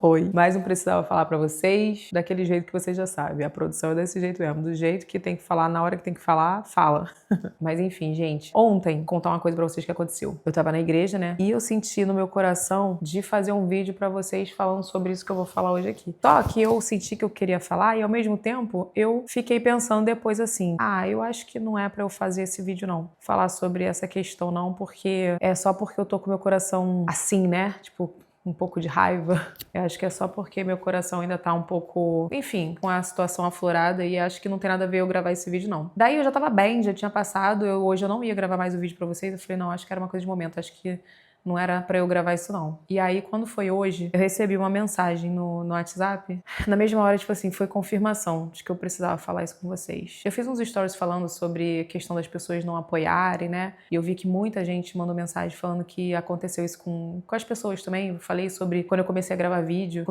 Oi, mais um precisava falar pra vocês, daquele jeito que vocês já sabem, a produção é desse jeito mesmo, do jeito que tem que falar, na hora que tem que falar, fala. Mas enfim, gente, ontem, vou contar uma coisa pra vocês que aconteceu. Eu tava na igreja, né, e eu senti no meu coração de fazer um vídeo pra vocês falando sobre isso que eu vou falar hoje aqui. Só que eu senti que eu queria falar e ao mesmo tempo eu fiquei pensando depois assim, eu acho que não é pra eu fazer esse vídeo não, falar sobre essa questão não, porque é só porque eu tô com meu coração assim, né, tipo, um pouco de raiva. Eu acho que é só porque meu coração ainda tá um pouco, enfim, com a situação aflorada e acho que não tem nada a ver eu gravar esse vídeo, não. Daí eu já tava bem, já tinha passado, hoje eu não ia gravar mais o vídeo pra vocês, eu falei, não, acho que era uma coisa de momento, acho que não era pra eu gravar isso, não. E aí, quando foi hoje, eu recebi uma mensagem no WhatsApp. Na mesma hora, tipo assim, foi confirmação de que eu precisava falar isso com vocês. Eu fiz uns stories falando sobre a questão das pessoas não apoiarem, né? E eu vi que muita gente mandou mensagem falando que aconteceu isso com as pessoas também. Eu falei sobre quando eu comecei a gravar vídeo.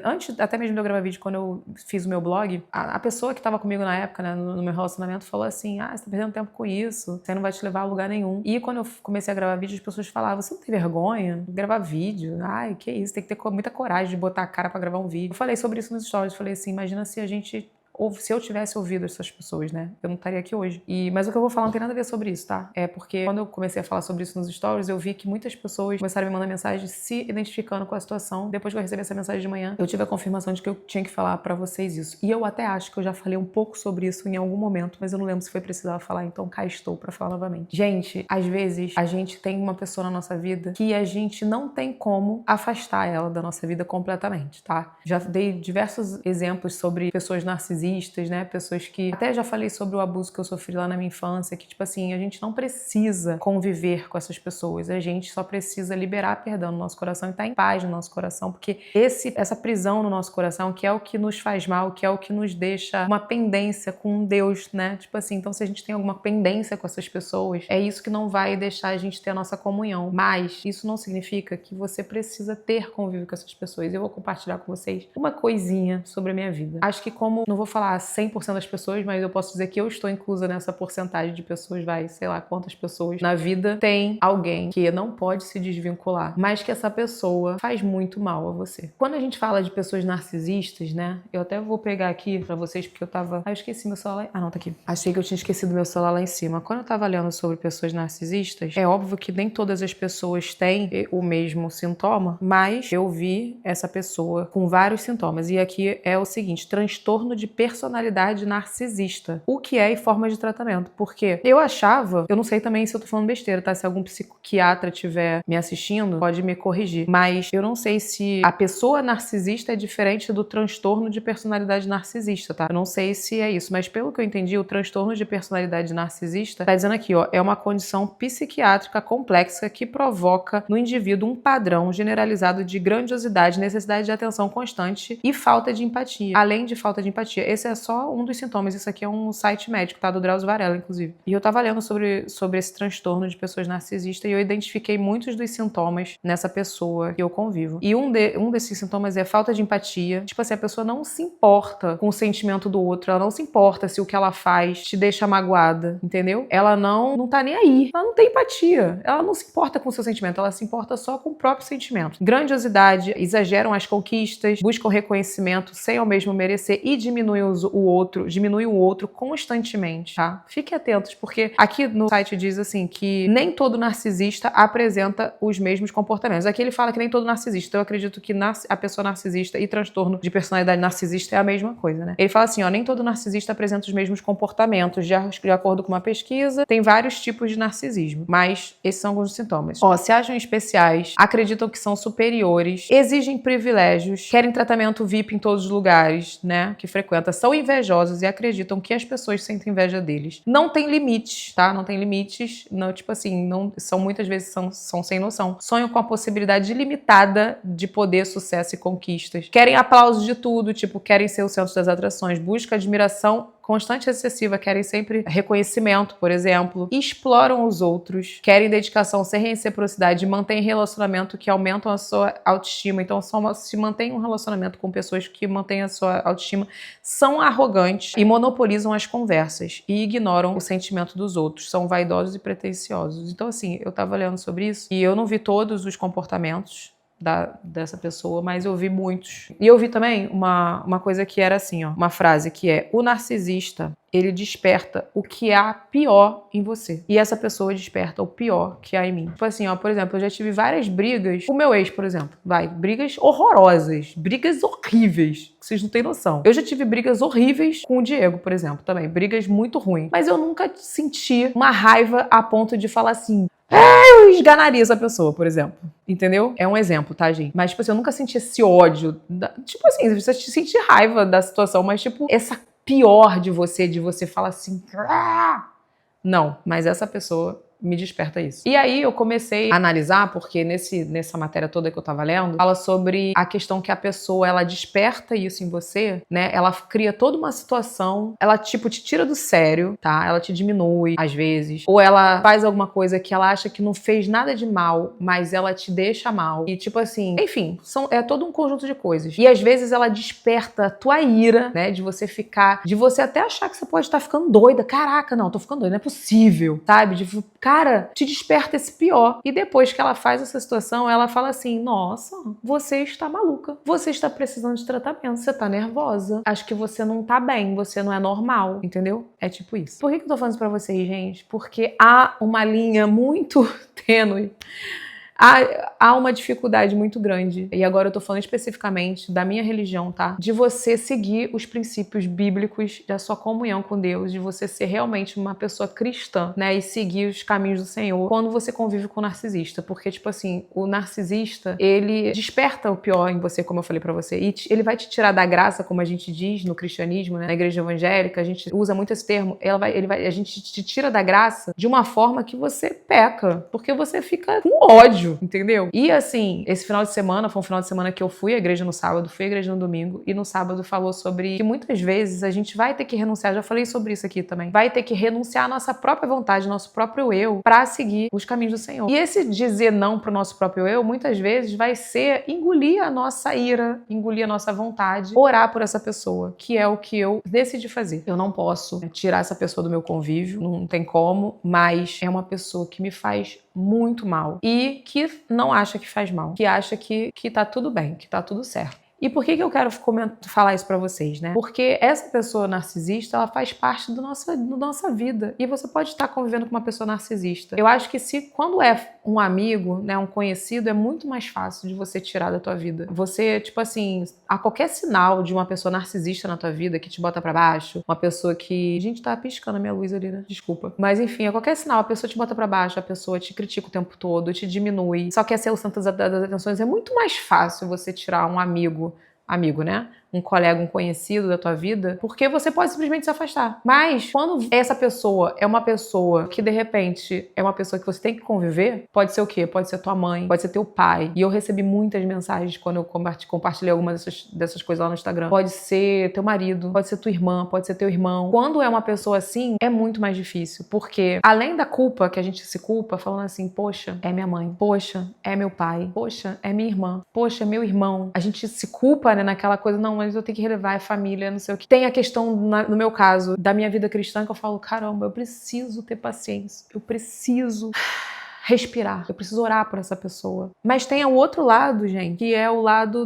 Antes até mesmo de eu gravar vídeo, quando eu fiz o meu blog, a pessoa que tava comigo na época, né, no meu relacionamento, falou assim, você tá perdendo tempo com isso, você não vai te levar a lugar nenhum. E quando eu comecei a gravar vídeo, as pessoas falavam, você não tem vergonha de gravar vídeo? Ai, que isso, tem que ter muita coragem de botar a cara pra gravar um vídeo. Eu falei sobre isso nos stories, falei assim, imagina se a gente... Ou se eu tivesse ouvido essas pessoas, né? Eu não estaria aqui hoje. Mas o que eu vou falar não tem nada a ver sobre isso, tá? É porque quando eu comecei a falar sobre isso nos stories, eu vi que muitas pessoas começaram a me mandar mensagem se identificando com a situação. Depois que eu recebi essa mensagem de manhã, eu tive a confirmação de que eu tinha que falar pra vocês isso. E eu até acho que eu já falei um pouco sobre isso em algum momento, mas eu não lembro se foi precisar falar, então cá estou pra falar novamente. Gente, às vezes a gente tem uma pessoa na nossa vida que a gente não tem como afastar ela da nossa vida completamente, tá? Já dei diversos exemplos sobre pessoas narcisistas, né? Pessoas que... Até já falei sobre o abuso que eu sofri lá na minha infância, que, tipo assim, a gente não precisa conviver com essas pessoas. A gente só precisa liberar perdão no nosso coração e estar em paz no nosso coração, porque essa prisão no nosso coração, que é o que nos faz mal, que é o que nos deixa uma pendência com Deus, né? Tipo assim, então se a gente tem alguma pendência com essas pessoas, é isso que não vai deixar a gente ter a nossa comunhão. Mas isso não significa que você precisa ter convívio com essas pessoas. Eu vou compartilhar com vocês uma coisinha sobre a minha vida. Acho que como... Não vou falar 100% das pessoas, mas eu posso dizer que eu estou inclusa nessa porcentagem de pessoas, sei lá quantas pessoas na vida tem alguém que não pode se desvincular, mas que essa pessoa faz muito mal a você. Quando a gente fala de pessoas narcisistas, né, eu até vou pegar aqui pra vocês, porque eu tava... eu esqueci meu celular. Não, tá aqui. Achei que eu tinha esquecido meu celular lá em cima. Quando eu tava lendo sobre pessoas narcisistas, é óbvio que nem todas as pessoas têm o mesmo sintoma, mas eu vi essa pessoa com vários sintomas. E aqui é o seguinte, transtorno de personalidade narcisista. O que é e forma de tratamento. Porque eu achava, eu não sei também se eu tô falando besteira, tá? Se algum psiquiatra estiver me assistindo, pode me corrigir. Mas eu não sei se a pessoa narcisista é diferente do transtorno de personalidade narcisista, tá? Eu não sei se é isso, mas pelo que eu entendi, o transtorno de personalidade narcisista, tá dizendo aqui, ó, é uma condição psiquiátrica complexa que provoca no indivíduo um padrão generalizado de grandiosidade, necessidade de atenção constante e falta de empatia. Além de falta de empatia. Esse é só um dos sintomas. Isso aqui é um site médico, tá? Do Drauzio Varela, inclusive. E eu tava lendo sobre esse transtorno de pessoas narcisistas e eu identifiquei muitos dos sintomas nessa pessoa que eu convivo. E um desses sintomas é falta de empatia. Tipo assim, a pessoa não se importa com o sentimento do outro, ela não se importa se o que ela faz te deixa magoada, entendeu? Ela não tá nem aí. Ela não tem empatia. Ela não se importa com o seu sentimento, ela se importa só com o próprio sentimento. Grandiosidade, exageram as conquistas, buscam reconhecimento sem ao mesmo merecer e diminui o outro constantemente, tá? Fiquem atentos, porque aqui no site diz assim que nem todo narcisista apresenta os mesmos comportamentos. Aqui ele fala que nem todo narcisista, então eu acredito que a pessoa narcisista e transtorno de personalidade narcisista é a mesma coisa, né? Ele fala assim, ó, nem todo narcisista apresenta os mesmos comportamentos. De acordo com uma pesquisa, tem vários tipos de narcisismo, mas esses são alguns sintomas. Ó, se acham especiais, acreditam que são superiores, exigem privilégios, querem tratamento VIP em todos os lugares, né, que frequenta, são invejosos e acreditam que as pessoas sentem inveja deles. Não tem limites, tá? Não tem limites, não, tipo assim, não, são muitas vezes são sem noção. Sonham com a possibilidade ilimitada de poder, sucesso e conquistas. Querem aplausos de tudo, tipo, querem ser o centro das atrações, busca admiração constante e excessiva, querem sempre reconhecimento, por exemplo, exploram os outros, querem dedicação sem reciprocidade, mantêm relacionamento que aumentam a sua autoestima, então se mantém um relacionamento com pessoas que mantêm a sua autoestima, são arrogantes e monopolizam as conversas e ignoram o sentimento dos outros, são vaidosos e pretensiosos. Então assim, eu tava lendo sobre isso e eu não vi todos os comportamentos dessa pessoa, mas eu vi muitos. E eu vi também uma coisa que era assim, ó, uma frase que é: o narcisista, ele desperta o que há pior em você. E essa pessoa desperta o pior que há em mim. Tipo assim, ó, por exemplo, eu já tive várias brigas com o meu ex, por exemplo. Brigas horrorosas, brigas horríveis, que vocês não têm noção. Eu já tive brigas horríveis com o Diego, por exemplo, também. Brigas muito ruins. Mas eu nunca senti uma raiva a ponto de falar assim: eu esganaria essa pessoa, por exemplo. Entendeu? É um exemplo, tá, gente? Mas, tipo assim, eu nunca senti esse ódio. Tipo assim, você sente raiva da situação, mas, tipo, essa pior de você falar assim... Não, mas essa pessoa me desperta isso. E aí eu comecei a analisar, porque nessa matéria toda que eu tava lendo, fala sobre a questão que a pessoa, ela desperta isso em você, né? Ela cria toda uma situação, ela tipo te tira do sério, tá? Ela te diminui às vezes, ou ela faz alguma coisa que ela acha que não fez nada de mal, mas ela te deixa mal. E tipo assim, enfim, é todo um conjunto de coisas. E às vezes ela desperta a tua ira, né? De você até achar que você pode estar ficando doida. Caraca, não, tô ficando doida, não é possível, sabe? Cara, te desperta esse pior. E depois que ela faz essa situação, ela fala assim: nossa, você está maluca. Você está precisando de tratamento. Você tá nervosa. Acho que você não tá bem. Você não é normal. Entendeu? É tipo isso. Por que eu tô falando isso pra vocês, gente? Porque há uma linha muito tênue. Há uma dificuldade muito grande, e agora eu tô falando especificamente da minha religião, tá? De você seguir os princípios bíblicos da sua comunhão com Deus, de você ser realmente uma pessoa cristã, né? E seguir os caminhos do Senhor quando você convive com o narcisista. Porque, tipo assim, o narcisista, ele desperta o pior em você, como eu falei pra você, e ele vai te tirar da graça, como a gente diz no cristianismo, né? Na igreja evangélica, a gente usa muito esse termo, a gente te tira da graça de uma forma que você peca, porque você fica com ódio, entendeu? E assim, esse final de semana foi um final de semana que eu fui à igreja no sábado, fui à igreja no domingo, e no sábado falou sobre que muitas vezes a gente vai ter que renunciar, já falei sobre isso aqui também, vai ter que renunciar à nossa própria vontade, nosso próprio eu, pra seguir os caminhos do Senhor. E esse dizer não pro nosso próprio eu, muitas vezes vai ser engolir a nossa ira, engolir a nossa vontade, orar por essa pessoa, que é o que eu decidi fazer. Eu não posso tirar essa pessoa do meu convívio, não tem como, mas é uma pessoa que me faz muito mal e que não acha que faz mal, que acha que tá tudo bem, que tá tudo certo. E por que eu quero falar isso pra vocês, né? Porque essa pessoa narcisista, ela faz parte da nossa vida. E você pode estar convivendo com uma pessoa narcisista. Eu acho que quando é um amigo, né, um conhecido, é muito mais fácil de você tirar da tua vida. Você, tipo assim, a qualquer sinal de uma pessoa narcisista na tua vida que te bota pra baixo, uma pessoa que... Gente, tá piscando a minha luz ali, né? Desculpa. Mas enfim, a qualquer sinal, a pessoa te bota pra baixo, a pessoa te critica o tempo todo, te diminui, só quer ser o centro das atenções. É muito mais fácil você tirar um amigo, né? Um colega, um conhecido da tua vida, porque você pode simplesmente se afastar. Mas quando essa pessoa é uma pessoa que de repente é uma pessoa que você tem que conviver, pode ser o quê? Pode ser tua mãe, pode ser teu pai. E eu recebi muitas mensagens quando eu compartilhei algumas dessas coisas lá no Instagram. Pode ser teu marido, pode ser tua irmã, pode ser teu irmão. Quando é uma pessoa assim, é muito mais difícil, porque além da culpa que a gente se culpa, falando assim: poxa, é minha mãe, poxa, é meu pai, poxa, é minha irmã, poxa, é meu irmão. A gente se culpa, né, naquela coisa: não, mas eu tenho que relevar, é família, não sei o que. Tem a questão, no meu caso, da minha vida cristã, que eu falo: caramba, eu preciso ter paciência, eu preciso respirar, eu preciso orar por essa pessoa. Mas tem o outro lado, gente, que é o lado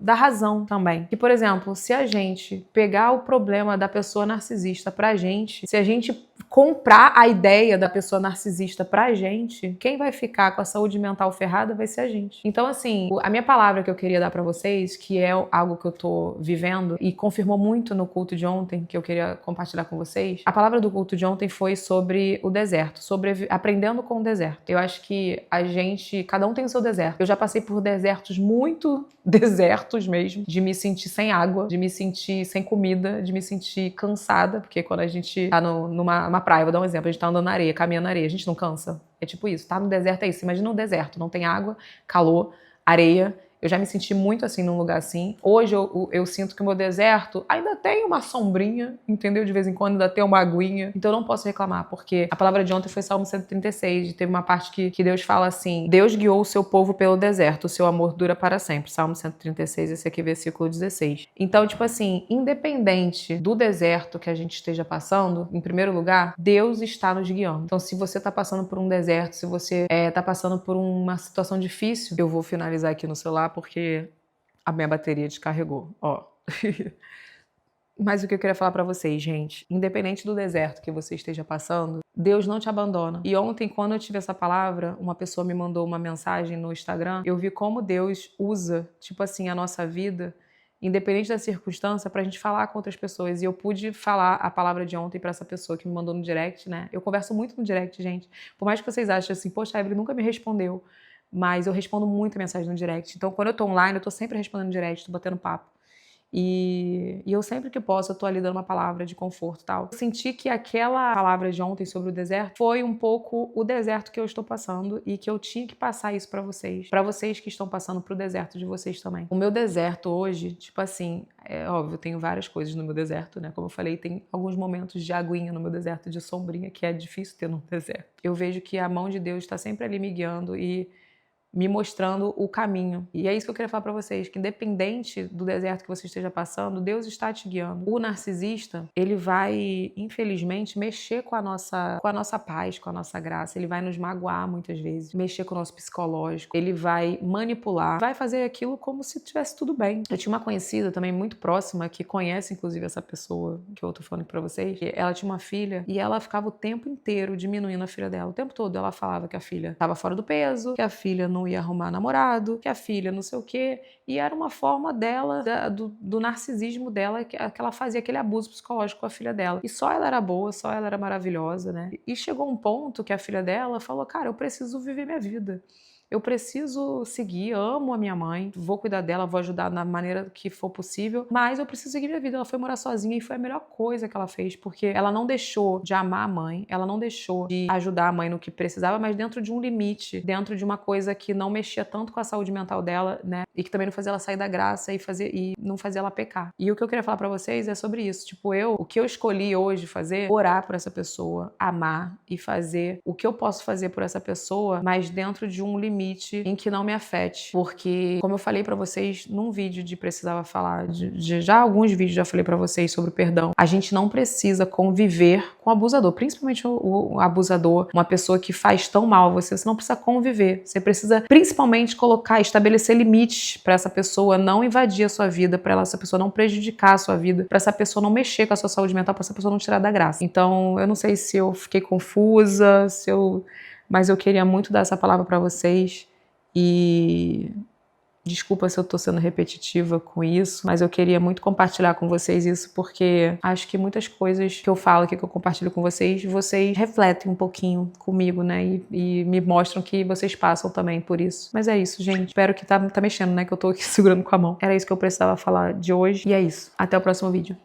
da razão também. Que, por exemplo, se a gente pegar o problema da pessoa narcisista pra gente, se a gente comprar a ideia da pessoa narcisista pra gente, quem vai ficar com a saúde mental ferrada vai ser a gente. Então, assim, a minha palavra que eu queria dar pra vocês, que é algo que eu tô vivendo e confirmou muito no culto de ontem, que eu queria compartilhar com vocês, a palavra do culto de ontem foi sobre o deserto, sobre aprendendo com o deserto. Eu acho que cada um tem o seu deserto. Eu já passei por desertos, muito desertos mesmo, de me sentir sem água, de me sentir sem comida, de me sentir cansada, porque quando a gente tá numa praia, vou dar um exemplo, a gente tá andando na areia, caminhando na areia, a gente não cansa? É tipo isso, tá no deserto é isso. Imagina um deserto, não tem água, calor, areia Eu já me senti muito assim num lugar assim. Hoje eu sinto que o meu deserto ainda tem uma sombrinha, entendeu? De vez em quando ainda tem uma aguinha. Então eu não posso reclamar, porque a palavra de ontem foi Salmo 136. E teve uma parte que Deus fala assim: Deus guiou o seu povo pelo deserto, o seu amor dura para sempre. Salmo 136, esse aqui é versículo 16. Então, tipo assim, independente do deserto que a gente esteja passando, em primeiro lugar, Deus está nos guiando. Então, se você está passando por um deserto, se você está passando por uma situação difícil, eu vou finalizar aqui no celular porque a minha bateria descarregou, ó. Mas o que eu queria falar pra vocês, gente, independente do deserto que você esteja passando, Deus não te abandona. E ontem, quando eu tive essa palavra, uma pessoa me mandou uma mensagem no Instagram, eu vi como Deus usa, tipo assim, a nossa vida, independente da circunstância, pra gente falar com outras pessoas. E eu pude falar a palavra de ontem pra essa pessoa que me mandou no direct, né? Eu converso muito no direct, gente. Por mais que vocês achem assim, poxa, a Evelyn nunca me respondeu, mas eu respondo muito mensagem no direct. Então, quando eu tô online, eu tô sempre respondendo no direct, tô batendo papo. E eu sempre que posso, eu tô ali dando uma palavra de conforto e tal. Eu senti que aquela palavra de ontem sobre o deserto foi um pouco o deserto que eu estou passando e que eu tinha que passar isso pra vocês que estão passando pro deserto de vocês também. O meu deserto hoje, tipo assim, é óbvio, eu tenho várias coisas no meu deserto, né? Como eu falei, tem alguns momentos de aguinha no meu deserto, de sombrinha, que é difícil ter no deserto. Eu vejo que a mão de Deus está sempre ali me guiando e me mostrando o caminho. E é isso que eu queria falar pra vocês, que independente do deserto que você esteja passando, Deus está te guiando. O narcisista, ele vai, infelizmente, mexer com a nossa paz, com a nossa graça. Ele vai nos magoar muitas vezes, mexer com o nosso psicológico. Ele vai manipular, vai fazer aquilo como se tivesse tudo bem. Eu tinha uma conhecida também muito próxima, que conhece inclusive essa pessoa que eu tô falando pra vocês, que ela tinha uma filha e ela ficava o tempo inteiro diminuindo a filha dela. O tempo todo ela falava que a filha estava fora do peso, que a filha não ia arrumar namorado, que a filha não sei o quê, e era uma forma dela, do narcisismo dela, que ela fazia aquele abuso psicológico com a filha dela. E só ela era boa, só ela era maravilhosa, né? E chegou um ponto que a filha dela falou, cara, eu preciso viver minha vida. Eu preciso seguir, amo a minha mãe, vou cuidar dela, vou ajudar da maneira que for possível, mas eu preciso seguir minha vida. Ela foi morar sozinha e foi a melhor coisa que ela fez, porque ela não deixou de amar a mãe, ela não deixou de ajudar a mãe no que precisava, mas dentro de um limite, dentro de uma coisa que não mexia tanto com a saúde mental dela, né? E que também não fazia ela sair da graça e não fazia ela pecar. E o que eu queria falar pra vocês é sobre isso. Tipo, o que eu escolhi hoje fazer, orar por essa pessoa, amar e fazer o que eu posso fazer por essa pessoa, mas dentro de um limite em que não me afete, porque como eu falei pra vocês num vídeo de precisava falar, já alguns vídeos já falei pra vocês sobre o perdão, a gente não precisa conviver com o abusador, principalmente o abusador, uma pessoa que faz tão mal a você não precisa conviver, você precisa principalmente estabelecer limites pra essa pessoa não invadir a sua vida, pra essa pessoa não prejudicar a sua vida, pra essa pessoa não mexer com a sua saúde mental, pra essa pessoa não tirar da graça. Então eu não sei se eu fiquei confusa, mas eu queria muito dar essa palavra pra vocês e desculpa se eu tô sendo repetitiva com isso, mas eu queria muito compartilhar com vocês isso porque acho que muitas coisas que eu falo aqui, que eu compartilho com vocês refletem um pouquinho comigo, né? E me mostram que vocês passam também por isso. Mas é isso, gente. Espero que tá mexendo, né? Que eu tô aqui segurando com a mão. Era isso que eu precisava falar de hoje e é isso. Até o próximo vídeo.